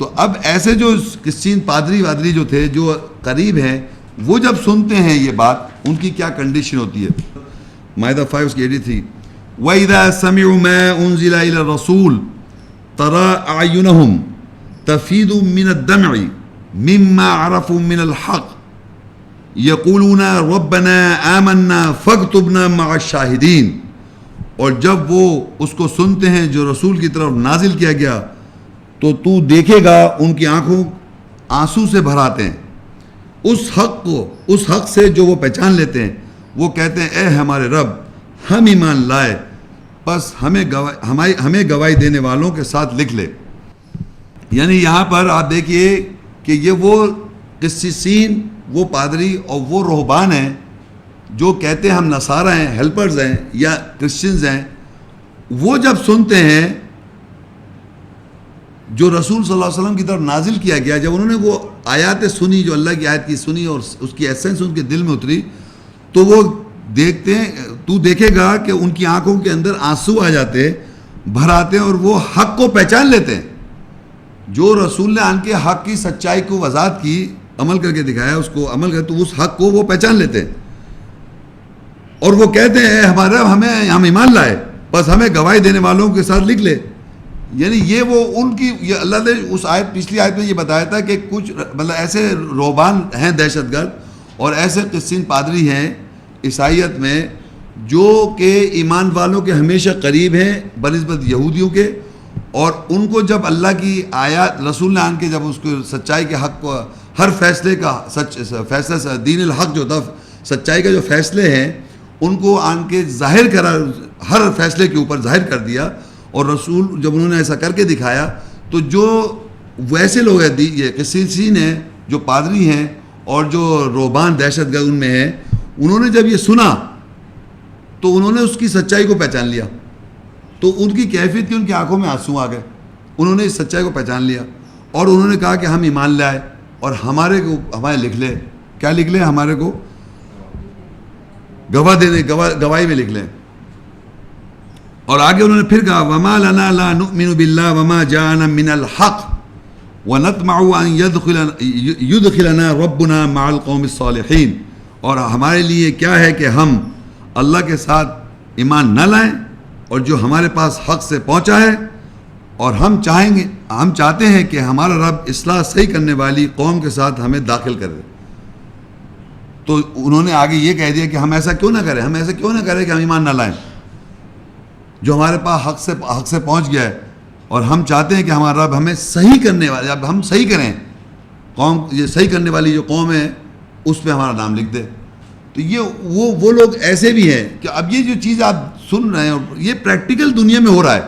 تو اب ایسے جو کرسچین پادری وادری جو تھے جو قریب ہیں وہ جب سنتے ہیں یہ بات ان کی کیا کنڈیشن ہوتی ہے. مائدہ 5:83 وَإِذَا سَمِعُوا مَا أُنزِلَ إِلَى الرَّسُولِ تَرَىٰ أَعْيُنَهُمْ تَفِيضُ مِنَ الدَّمْعِ مِمَّا عَرَفُوا مِنَ الْحَقِّ يَقُولُونَ رَبَّنَا آمَنَّا فَاكْتُبْنَا مَعَ الشَّاهِدِينَ. اور جب وہ اس کو سنتے ہیں جو رسول کی طرف نازل کیا گیا تو دیکھے گا ان کی آنکھوں آنسو سے بھر آتے ہیں اس حق سے جو وہ پہچان لیتے ہیں. وہ کہتے ہیں اے ہمارے رب ہم ایمان لائے بس ہمیں گواہی دینے والوں کے ساتھ لکھ لے. یعنی یہاں پر آپ دیکھیے کہ یہ وہ قسیسین وہ پادری اور وہ رہبان ہیں جو کہتے ہیں ہم نصارہ ہیں ہیلپرز ہیں یا کرسچنز ہیں. وہ جب سنتے ہیں جو رسول صلی اللہ علیہ وسلم کی طرف نازل کیا گیا جب انہوں نے وہ آیات سنی جو اللہ کی آیت کی سنی اور اس کی ایسنس ان کے دل میں اتری تو وہ دیکھتے ہیں تو دیکھے گا کہ ان کی آنکھوں کے اندر آنسو آ جاتے بھر آتے ہیں اور وہ حق کو پہچان لیتے ہیں. جو رسول نے آن کے حق کی سچائی کو وضاحت کی عمل کر کے دکھایا اس کو عمل کر تو اس حق کو وہ پہچان لیتے ہیں اور وہ کہتے ہیں اے ہمارے ہم ایمان لائے بس ہمیں گواہی دینے والوں کے ساتھ لکھ لے. یعنی یہ وہ ان کی یہ اللہ نے اس پچھلی آیت میں یہ بتایا تھا کہ کچھ مطلب ایسے روحبان ہیں دہشت گرد اور ایسے قسین پادری ہیں عیسائیت میں جو کہ ایمان والوں کے ہمیشہ قریب ہیں بنسبت یہودیوں کے. اور ان کو جب اللہ کی آیات رسول نے آن کے جب اس کو سچائی کے حق کو ہر فیصلے کا فیصلہ دین الحق جو تھا سچائی کا جو فیصلے ہیں ان کو آن کے ظاہر کرا ہر فیصلے کے اوپر ظاہر کر دیا. اور رسول جب انہوں نے ایسا کر کے دکھایا تو جو ویسے لوگ ہیں یہ قسیسین ہیں جو پادری ہیں اور جو روحبان دہشت گرد ان میں ہیں انہوں نے جب یہ سنا تو انہوں نے اس کی سچائی کو پہچان لیا. تو ان کی کیفیت کی ان کی آنکھوں میں آنسو آ گئے. انہوں نے اس سچائی کو پہچان لیا اور انہوں نے کہا کہ ہم ایمان لائے اور ہمارے لکھ لے. کیا لکھ لیں؟ ہمارے کو گواہی میں لکھ لیں. اور آگے انہوں نے پھر کہا وما لنا لا نؤمن باللہ وما جاءنا من الحق ونطمع ان يدخلنا ربنا مع القوم الصالحین. اور ہمارے لیے کیا ہے کہ ہم اللہ کے ساتھ ایمان نہ لائیں اور جو ہمارے پاس حق سے پہنچا ہے اور ہم چاہتے ہیں کہ ہمارا رب اصلاح صحیح کرنے والی قوم کے ساتھ ہمیں داخل کر دے. تو انہوں نے آگے یہ کہہ دیا کہ ہم ایسا کیوں نہ کریں کہ ہم ایمان نہ لائیں جو ہمارے پاس حق سے پہنچ گیا ہے اور ہم چاہتے ہیں کہ ہمارا رب ہمیں صحیح کرنے والے اب ہم صحیح کریں یہ صحیح کرنے والی جو قوم ہے اس پہ ہمارا نام لکھ دے. تو یہ وہ لوگ ایسے بھی ہیں کہ اب یہ جو چیز آپ سن رہے ہیں یہ پریکٹیکل دنیا میں ہو رہا ہے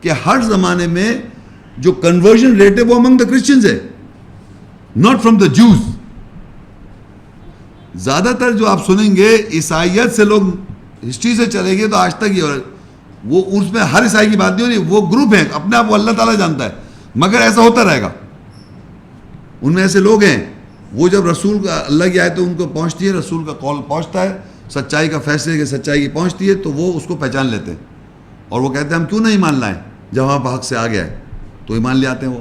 کہ ہر زمانے میں جو کنورژن ریٹ ہے وہ امنگ دا کرسچنز ہے ناٹ فرام دا جوز. زیادہ تر جو آپ سنیں گے عیسائیت سے لوگ ہسٹری سے چلیں گے تو آج تک یہ وہ اس میں ہر عیسائی کی بات نہیں ہو رہی. وہ گروپ ہیں اپنے آپ کو اللہ تعالیٰ جانتا ہے مگر ایسا ہوتا رہے گا. ان میں ایسے لوگ ہیں وہ جب رسول کا اللہ کی آیت ان کو پہنچتی ہے رسول کا قول پہنچتا ہے سچائی کا فیصلے کی سچائی کی پہنچتی ہے تو وہ اس کو پہچان لیتے ہیں اور وہ کہتے ہیں ہم کیوں نہ ایمان لائیں جب وہاں پہ حق سے آ گیا ہے تو ایمان لے آتے ہیں وہ.